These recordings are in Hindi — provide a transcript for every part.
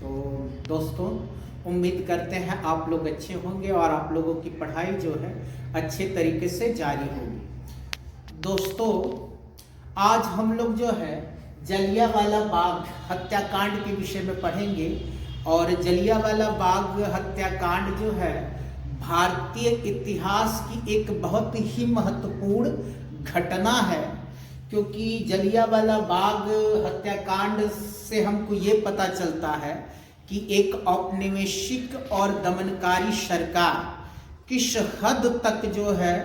तो दोस्तों, उम्मीद करते हैं आप लोग अच्छे होंगे और आप लोगों की पढ़ाई जो है अच्छे तरीके से जारी होगी। दोस्तों, आज हम लोग जो है जलियांवाला बाग हत्याकांड के विषय में पढ़ेंगे। और जलियांवाला बाग हत्याकांड जो है भारतीय इतिहास की एक बहुत ही महत्वपूर्ण घटना है, क्योंकि जलियांवाला बाग हत्याकांड से हमको ये पता चलता है कि एक औपनिवेशिक और दमनकारी सरकार किस हद तक जो है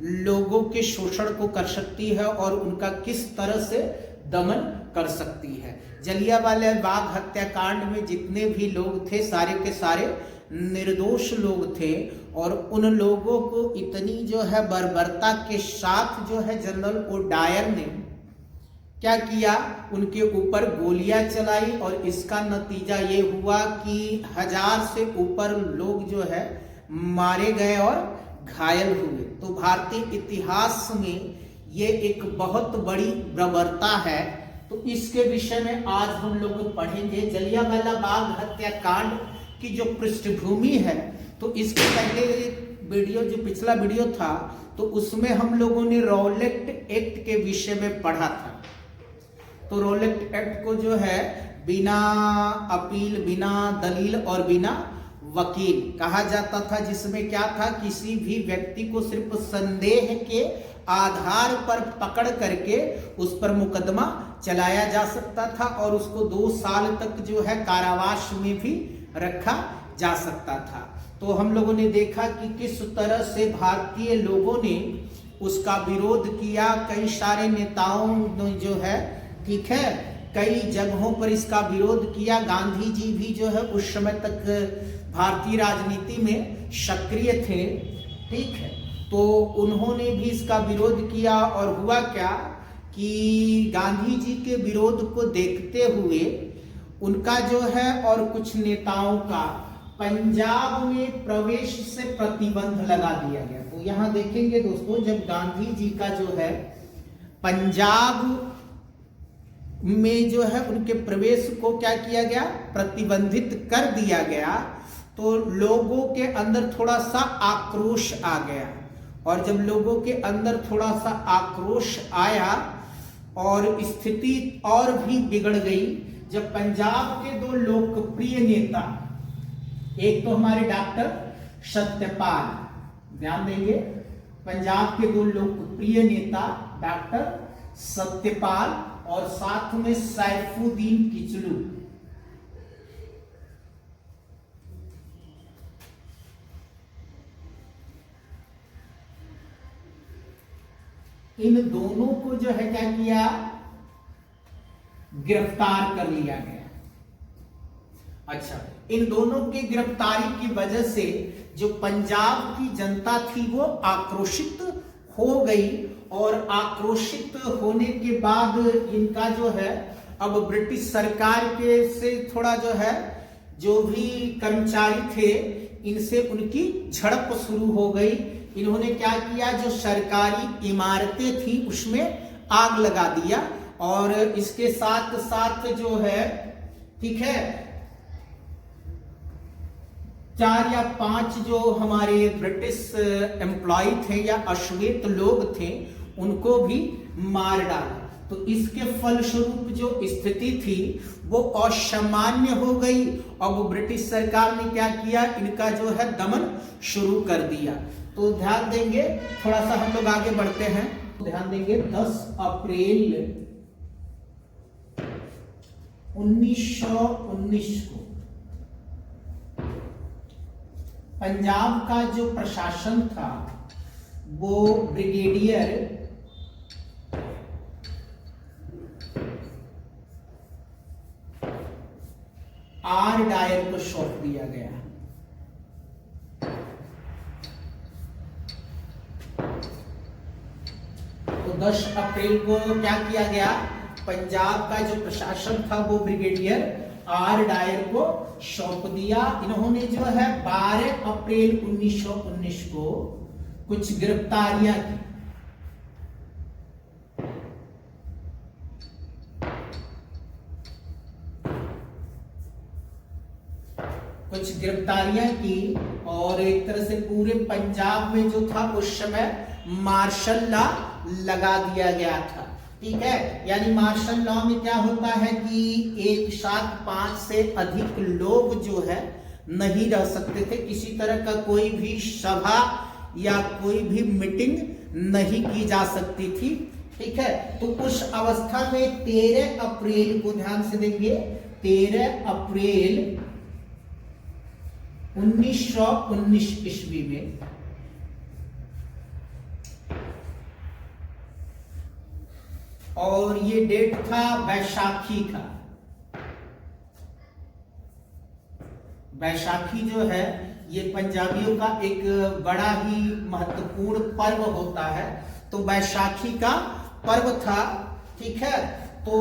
लोगों के शोषण को कर सकती है और उनका किस तरह से दमन कर सकती है। जलियांवाला बाग हत्याकांड में जितने भी लोग थे सारे के सारे निर्दोष लोग थे, और उन लोगों को इतनी जो है बर्बरता के साथ जो है जनरल ओ डायर ने क्या किया, उनके ऊपर गोलियां चलाई और इसका नतीजा ये हुआ कि 1000 से ऊपर लोग जो है मारे गए और घायल हुए। तो भारतीय इतिहास में ये एक बहुत बड़ी बर्बरता है। तो इसके विषय में आज हम लोग पढ़ेंगे। जलियांवाला बाग हत्याकांड की जो पृष्ठभूमि है, तो इसके पहले वीडियो जो पिछला वीडियो था तो उसमें हम लोगों ने रॉलेट एक्ट के विषय में पढ़ा था। तो रॉलेट एक्ट को जो है बिना अपील, बिना दलील और बिना वकील कहा जाता था, जिसमें क्या था, किसी भी व्यक्ति को सिर्फ संदेह के आधार पर पकड़ करके उस पर मुकदमा चलाया जा सकता था और उसको 2 साल तक जो है कारावास में भी रखा जा सकता था। तो हम लोगों ने देखा कि किस तरह से भारतीय लोगों ने उसका विरोध किया। कई सारे नेताओं ने जो है, ठीक है, कई जगहों पर इसका विरोध किया। गांधी जी भी जो है उस समय तक भारतीय राजनीति में सक्रिय थे, ठीक है। तो उन्होंने भी इसका विरोध किया और हुआ क्या कि गांधी जी के विरोध को देखते हुए उनका जो है और कुछ नेताओं का पंजाब में प्रवेश से प्रतिबंध लगा दिया गया। तो यहां देखेंगे दोस्तों, जब गांधी जी का जो है पंजाब में जो है उनके प्रवेश को क्या किया गया, प्रतिबंधित कर दिया गया, तो लोगों के अंदर थोड़ा सा आक्रोश आ गया। और जब लोगों के अंदर थोड़ा सा आक्रोश आया और स्थिति और भी बिगड़ गई, जब पंजाब के 2 लोकप्रिय नेता, एक तो हमारे डॉक्टर सत्यपाल, ध्यान देंगे, पंजाब के 2 लोकप्रिय नेता डॉक्टर सत्यपाल और साथ में सैफुद्दीन किचलू, इन दोनों को जो है क्या किया, गिरफ्तार कर लिया गया। अच्छा, इन दोनों की गिरफ्तारी की वजह से जो पंजाब की जनता थी वो आक्रोशित हो गई, और आक्रोशित होने के बाद इनका जो है अब ब्रिटिश सरकार के से थोड़ा जो है, जो भी कर्मचारी थे इनसे उनकी झड़प शुरू हो गई। इन्होंने क्या किया, जो सरकारी इमारतें थी उसमें आग लगा दिया, और इसके साथ साथ जो है, ठीक है, 4 या 5 जो हमारे ब्रिटिश एम्प्लॉय थे या अश्वेत लोग थे उनको भी मार डाला। तो इसके फलस्वरूप जो स्थिति थी वो असामान्य हो गई। अब ब्रिटिश सरकार ने क्या किया, इनका जो है दमन शुरू कर दिया। तो ध्यान देंगे, थोड़ा सा हम लोग आगे बढ़ते हैं। ध्यान देंगे, 10 अप्रैल 1919 को पंजाब का जो प्रशासन था वो ब्रिगेडियर आर डायर को सौंप दिया गया। तो 10 अप्रैल को क्या किया गया, पंजाब का जो प्रशासन था वो ब्रिगेडियर आर डायर को सौंप दिया। इन्होंने जो है 12 अप्रैल 1919 को कुछ गिरफ्तारियां की। कुछ गिरफ्तारियां की और एक तरह से पूरे पंजाब में जो था उस समय मार्शल लॉ लगा दिया गया था। ठीक है, यानी मार्शल लॉ में क्या होता है कि एक साथ 5 से अधिक लोग जो है नहीं रह सकते थे, किसी तरह का कोई भी सभा या कोई भी मीटिंग नहीं की जा सकती थी। ठीक है, तो उस अवस्था में 13 अप्रैल को ध्यान से देखिए, 13 अप्रैल 1919 ईस्वी में और ये डेट था बैसाखी का। बैसाखी जो है ये पंजाबियों का एक बड़ा ही महत्वपूर्ण पर्व होता है, तो बैसाखी का पर्व था। ठीक है, तो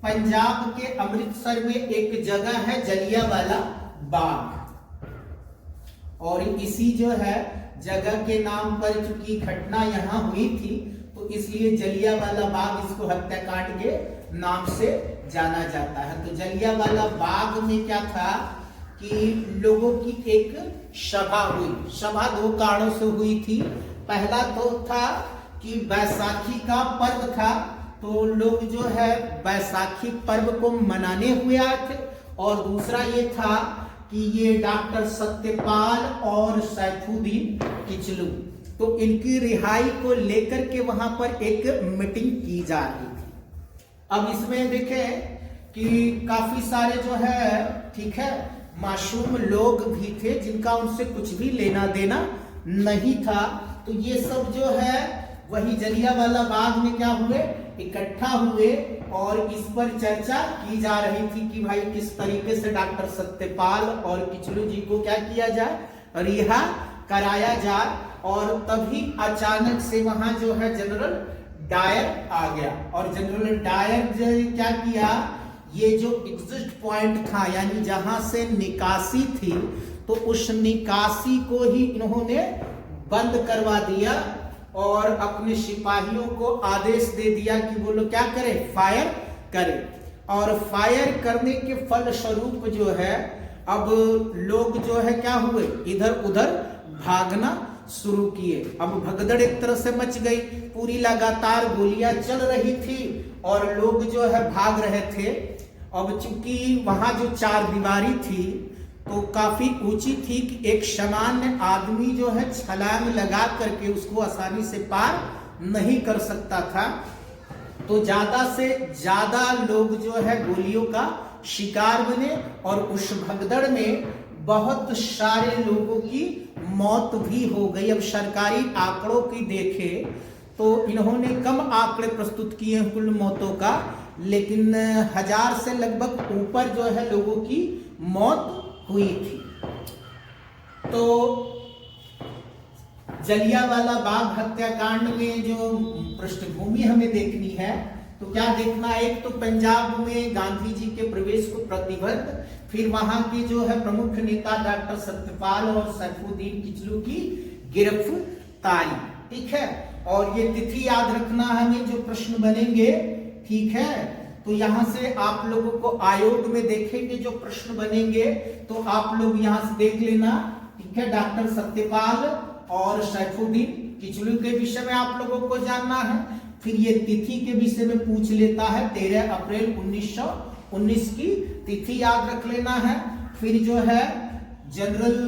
पंजाब के अमृतसर में एक जगह है जलियांवाला बाग, और इसी जो है जगह के नाम पर चूंकि घटना यहां हुई थी तो इसलिए जलियांवाला बाग इसको हत्याकांड के नाम से जाना जाता है। तो जलियांवाला बाग में क्या था कि लोगों की एक सभा हुई। सभा 2 कारणों से हुई थी। पहला तो था कि बैसाखी का पर्व था, तो लोग जो है बैसाखी पर्व को मनाने हुए आए थे, और दूसरा ये था कि ये डॉक्टर सत्यपाल और सैफुद्दीन किचलू, तो इनकी रिहाई को लेकर के वहां पर एक मीटिंग की जा रही थी। अब इसमें देखें कि काफी सारे जो है, ठीक है, मासूम लोग भी थे जिनका उनसे कुछ भी लेना देना नहीं था। तो ये सब जो है वही जलियांवाला बाग में क्या हुए, इकट्ठा हुए, और इस पर चर्चा की जा रही थी कि भाई किस तरीके से डॉक्टर सत्यपाल और किचलू जी को क्या किया जाए, रिहा कराया जाए। और तभी अचानक से वहां जो है जनरल डायर आ गया, और जनरल डायर जो क्या किया, ये जो एग्जिट पॉइंट था यानी जहां से निकासी थी, तो उस निकासी को ही इन्होंने बंद करवा दिया और अपने सिपाहियों को आदेश दे दिया कि वो लोग क्या करें, फायर करें। और फायर करने के फलस्वरूप जो है अब लोग जो है क्या हुए, इधर उधर भागना शुरू किए। अब भगदड़ एक तरह से मच गई, पूरी लगातार गोलियां चल रही थी और लोग जो है भाग रहे थे। अब चूंकि वहां जो 4 दीवारी थी तो काफी ऊंची थी कि एक सामान्य आदमी जो है छलांग लगा करके उसको आसानी से पार नहीं कर सकता था। तो ज्यादा से ज्यादा लोग जो है गोलियों का शिकार बने और उस भगदड़ में बहुत सारे लोगों की मौत भी हो गई। अब सरकारी आंकड़ों की देखें तो इन्होंने कम आंकड़े प्रस्तुत किए हैं कुल मौतों का, लेकिन 1000 से लगभग ऊपर जो है लोगों की मौत हुई थी। तो जलियांवाला बाग हत्याकांड में जो पृष्ठभूमि हमें देखनी है तो क्या देखना है, एक तो पंजाब में गांधी जी के प्रवेश को प्रतिबंध, फिर वहां के जो है प्रमुख नेता डॉक्टर सत्यपाल और सैफुद्दीन किचलू की गिरफ्तारी। ठीक है, और ये तिथि याद रखना हमें, जो प्रश्न बनेंगे, ठीक है, तो यहां से आप लोगों को आयोग में देखेंगे जो प्रश्न बनेंगे तो आप लोग यहां से देख लेना। ठीक है, डॉक्टर सत्यपाल और सैफुद्दीन किचलू के विषय में आप लोगों को जानना है। फिर ये तिथि के विषय में पूछ लेता है, 13 अप्रैल 1919 की तिथि याद रख लेना है। फिर जो है जनरल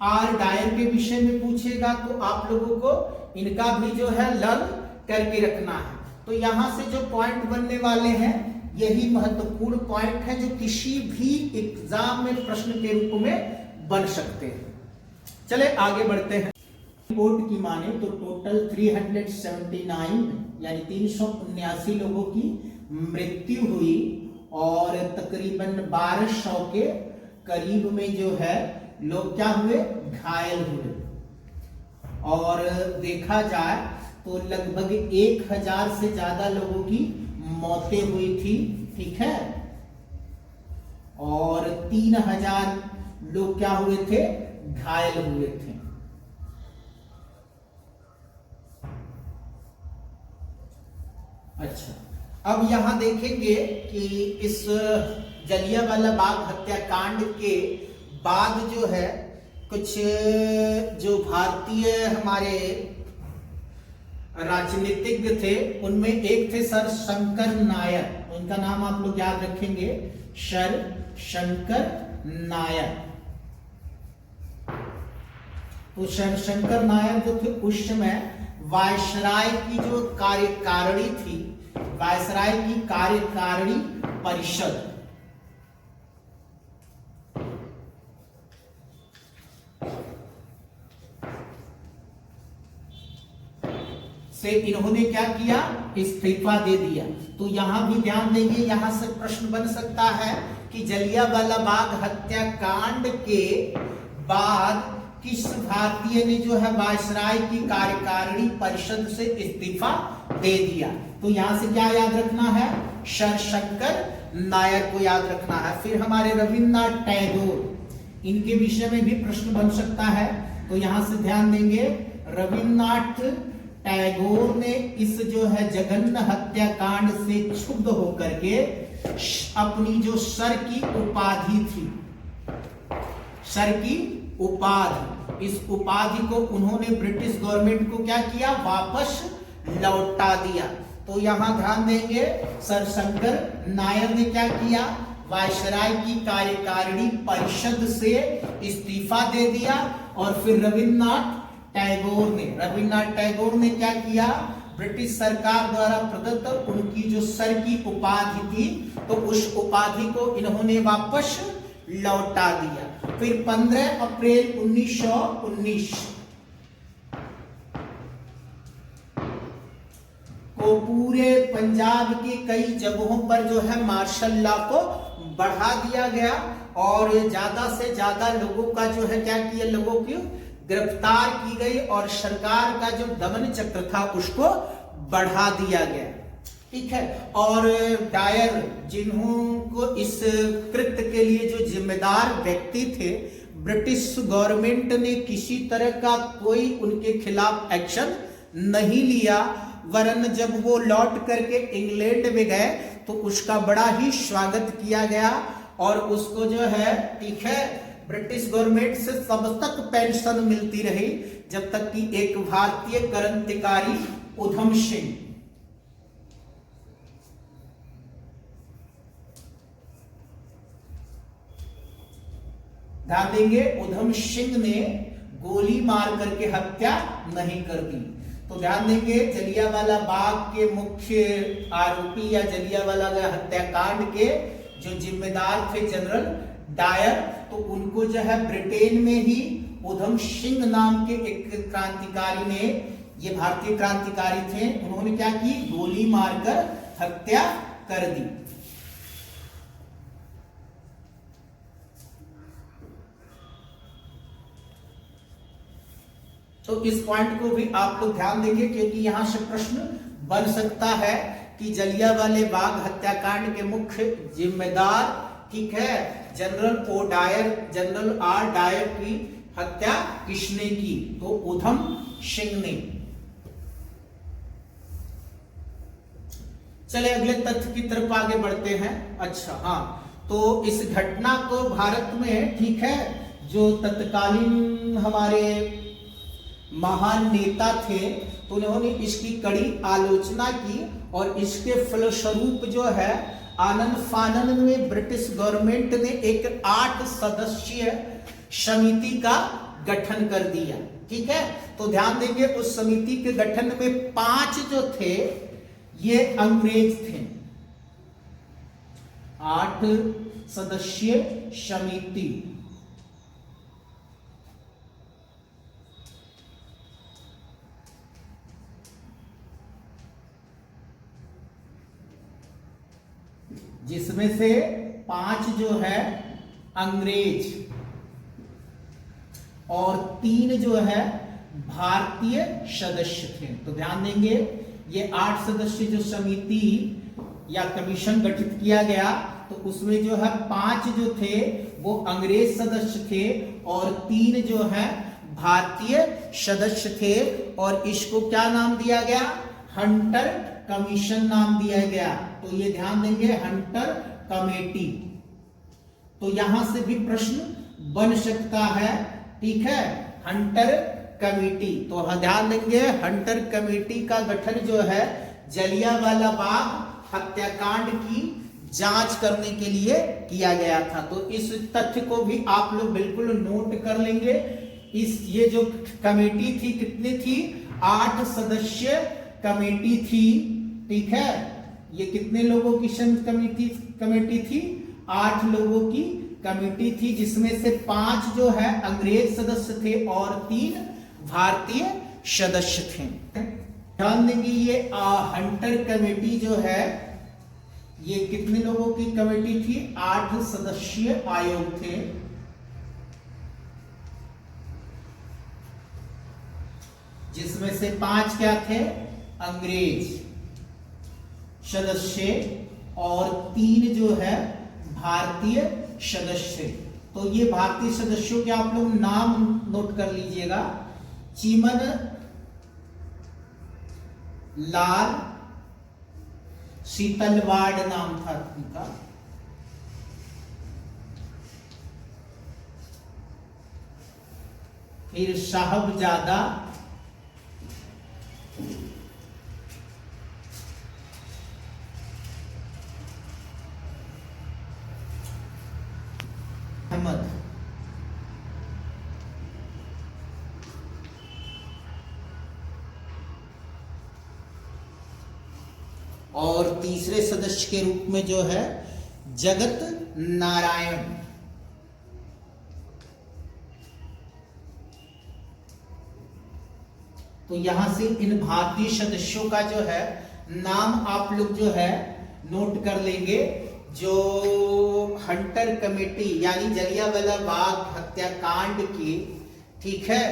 आर डायर के विषय में पूछेगा तो आप लोगों को इनका भी जो है लर्न करके रखना है। तो यहां से जो पॉइंट बनने वाले हैं यही महत्वपूर्ण पॉइंट है जो किसी भी एग्जाम में प्रश्न के रूप में बन सकते हैं। चले आगे बढ़ते हैं। रिपोर्ट की माने तो टोटल 379 यानी 379 लोगों की मृत्यु हुई और तकरीबन 1200 के करीब में जो है लोग क्या हुए, घायल हुए। और देखा जाए तो लगभग 1000 से ज्यादा लोगों की मौतें हुई थी। ठीक है, और 3000 लोग क्या हुए थे, घायल हुए थे। अच्छा, अब यहां देखेंगे कि इस जलियांवाला बाग हत्याकांड के बाद जो है कुछ जो भारतीय हमारे राजनीतिज्ञ थे, उनमें एक थे सर शंकर नायर। उनका नाम आप लोग याद रखेंगे, सर शंकर नायर। तो सर शंकर नायर जो थे उस समय वायसराय की जो कार्यकारिणी थी, वायसराय की कार्यकारिणी परिषद से इन्होंने क्या किया, इस्तीफा दे दिया। तो यहां भी ध्यान देंगे, यहां से प्रश्न बन सकता है कि जलियांवाला बाग हत्याकांड के बाद किस भारतीय ने जो है वायसराय की कार्यकारिणी परिषद से इस्तीफा दे दिया। तो यहां से क्या याद रखना है, सर शंकर नायर को याद रखना है। फिर हमारे रविन्द्रनाथ टैगोर, इनके विषय में भी प्रश्न बन सकता है। तो यहां से ध्यान देंगे, रविन्द्रनाथ टैगोर ने इस जो है जघन्य हत्याकांड से क्षुब्ध होकर के अपनी जो सर की उपाधि थी, सर की उपाधि, इस उपाधि को उन्होंने ब्रिटिश गवर्नमेंट को क्या किया, वापस लौटा दिया। तो यहां ध्यान देंगे, सर शंकर नायर ने क्या किया, वायसराय की कार्यकारिणी परिषद से इस्तीफा दे दिया। और फिर रविन्द्रनाथ टैगोर ने क्या किया, ब्रिटिश सरकार द्वारा प्रदत्त उनकी जो सर की उपाधि थी, तो उस उपाधि को इन्होंने वापस लौटा दिया। फिर 15 अप्रैल 1919 को पूरे पंजाब की कई जगहों पर जो है मार्शल लॉ को बढ़ा दिया गया और ज्यादा से ज्यादा लोगों का जो है क्या किया, लोगों की गिरफ्तार की गई और सरकार का जो दमन चक्र था उसको बढ़ा दिया गया। ठीक है। और डायर, जिन्होंने इस कृत्य के लिए जो जिम्मेदार व्यक्ति थे, ब्रिटिश गवर्नमेंट ने किसी तरह का कोई उनके खिलाफ एक्शन नहीं लिया, वरन जब वो लौट करके इंग्लैंड में गए तो उसका बड़ा ही स्वागत किया गया और उसको जो है, ठीक है, ब्रिटिश गवर्नमेंट से तब तक पेंशन मिलती रही जब तक कि एक भारतीय क्रांतिकारी उधम सिंह, ध्यान देंगे, उधम सिंह ने गोली मार करके हत्या नहीं कर दी। तो ध्यान देंगे, जलियांवाला बाग के मुख्य आरोपी या जलियांवाला हत्याकांड के जो जिम्मेदार थे जनरल डायर, तो उनको जो है ब्रिटेन में ही उधम सिंह नाम के एक क्रांतिकारी ने, ये भारतीय क्रांतिकारी थे, उन्होंने क्या की, गोली मारकर हत्या कर दी। तो इस पॉइंट को भी आप लोग ध्यान देंगे क्योंकि यहां से प्रश्न बन सकता है कि जलियांवाला बाग हत्याकांड के मुख्य जिम्मेदार, ठीक है, जनरल आर डायर की हत्या किसने की, तो उधम सिंह ने। चले अगले तथ्य की तरफ आगे बढ़ते हैं। अच्छा हाँ, तो इस घटना को भारत में, ठीक है, जो तत्कालीन हमारे महान नेता थे तो उन्होंने इसकी कड़ी आलोचना की और इसके फलस्वरूप जो है आनंद फानन में ब्रिटिश गवर्नमेंट ने एक 8 सदस्यीय समिति का गठन कर दिया। ठीक है, तो ध्यान देंगे उस समिति के गठन में 5 जो थे ये अंग्रेज थे। 8 सदस्यीय समिति, जिसमें से 5 जो है अंग्रेज और 3 जो है भारतीय सदस्य थे। तो ध्यान देंगे ये 8 सदस्य जो समिति या कमीशन गठित किया गया तो उसमें जो है 5 जो थे वो अंग्रेज सदस्य थे और 3 जो है भारतीय सदस्य थे और इसको क्या नाम दिया गया, हंटर कमीशन नाम दिया गया। तो ये ध्यान देंगे, हंटर कमेटी, तो यहां से भी प्रश्न बन सकता है। ठीक है, हंटर कमेटी, तो ध्यान देंगे हंटर कमेटी का गठन जो है जलियांवाला बाग हत्याकांड की जांच करने के लिए किया गया था। तो इस तथ्य को भी आप लोग बिल्कुल नोट कर लेंगे। ये जो कमेटी थी कितनी थी, 8 सदस्य कमेटी थी। ठीक है, ये कितने लोगों की कमेटी थी, 8 लोगों की कमेटी थी, जिसमें से 5 जो है अंग्रेज सदस्य थे और 3 भारतीय सदस्य थे। ध्यान देंगे ये हंटर कमेटी जो है ये कितने लोगों की कमेटी थी, 8 सदस्यीय आयोग थे। जिसमें से 5 क्या थे, अंग्रेज सदस्य और 3 जो है भारतीय सदस्य। तो ये भारतीय सदस्यों के आप लोग नाम नोट कर लीजिएगा। चीमन लाल शीतलवाड़ नाम था उनका। फिर साहबजादा अहमद, और तीसरे सदस्य के रूप में जो है जगत नारायण। तो यहां से इन भारतीय सदस्यों का जो है नाम आप लोग जो है नोट कर लेंगे। जो हंटर कमेटी यानी जलियांवाला बाग हत्याकांड की, ठीक है,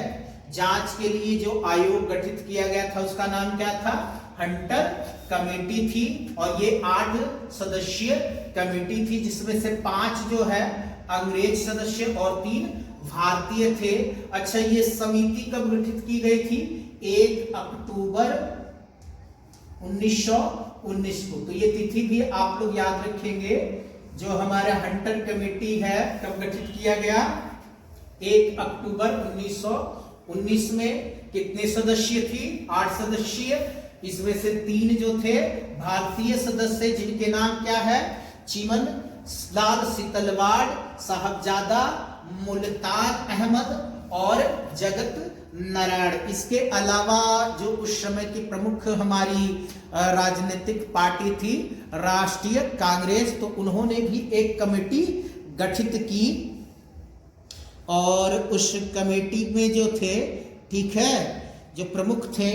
जांच के लिए जो आयोग गठित किया गया था उसका नाम क्या था, हंटर कमेटी थी। और ये 8 सदस्यीय कमेटी थी, जिसमें से 5 जो है अंग्रेज सदस्य और 3 भारतीय थे। अच्छा, ये समिति कब गठित की गई थी, 1 अक्टूबर 1919 को। तो ये तिथि भी आप लोग याद रखेंगे। जो हमारा हंटर कमेटी है कब गठित किया गया, 1 अक्टूबर 1919 में। कितने सदस्य थी, 8 सदस्यीय। इसमें से 3 जो थे भारतीय सदस्य, जिनके नाम क्या है, चीमन लाल शीतलवाड़, साहबजादा मुल्तान अहमद और जगत नारायण। इसके अलावा जो उस समय की प्रमुख हमारी राजनीतिक पार्टी थी राष्ट्रीय कांग्रेस, तो उन्होंने भी एक कमेटी गठित की। और उस कमेटी में जो थे, ठीक है, जो प्रमुख थे,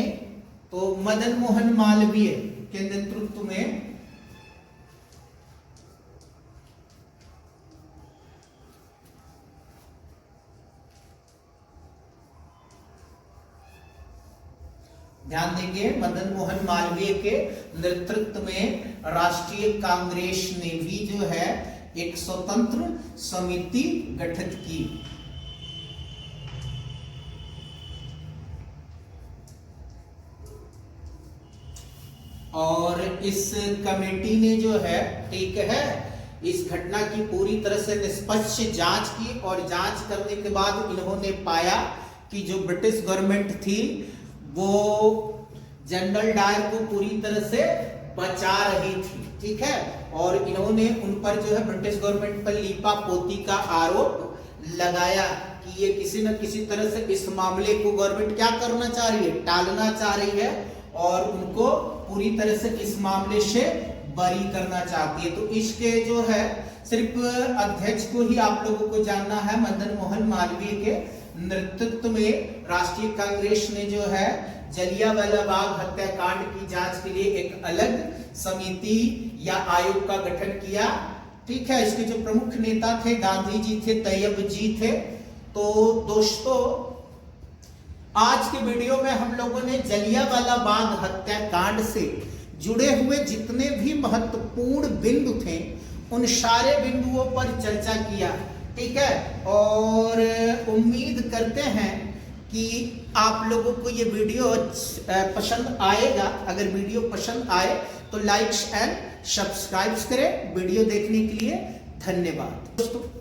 तो मदन मोहन मालवीय के नेतृत्व में ध्यान देंगे, मदन मोहन मालवीय के नेतृत्व में राष्ट्रीय कांग्रेस ने भी जो है एक स्वतंत्र समिति गठित की। और इस कमेटी ने जो है, ठीक है, इस घटना की पूरी तरह से निष्पक्ष जांच की। और जांच करने के बाद इन्होंने पाया कि जो ब्रिटिश गवर्नमेंट थी वो जनरल डायर को पूरी तरह से बचा रही थी। ठीक है, और इन्होंने उन पर जो है ब्रिटिश गवर्नमेंट पर लीपा पोती का आरोप लगाया कि ये किसी न किसी तरह से इस मामले को गवर्नमेंट क्या करना चाह रही है, टालना चाह रही है और उनको पूरी तरह से इस मामले से बरी करना चाहती है। तो इसके जो है सिर्फ अध्यक्ष को ही आप लोगों को जानना है। मदन मोहन मालवीय के नेतृत्व में राष्ट्रीय कांग्रेस ने जो है जलियांवाला बाग हत्याकांड की जांच के लिए एक अलग समिति या आयोग का गठन किया। ठीक है, इसके जो प्रमुख नेता थे गांधी जी थे, तैयब जी थे। तो दोस्तों, आज के वीडियो में हम लोगों ने जलियांवाला बाग हत्याकांड से जुड़े हुए जितने भी महत्वपूर्ण बिंदु थे उन सारे बिंदुओं पर चर्चा किया। ठीक है, और उम्मीद करते हैं कि आप लोगों को ये वीडियो पसंद आएगा। अगर वीडियो पसंद आए तो लाइक एंड सब्सक्राइब करें। वीडियो देखने के लिए धन्यवाद दोस्तों।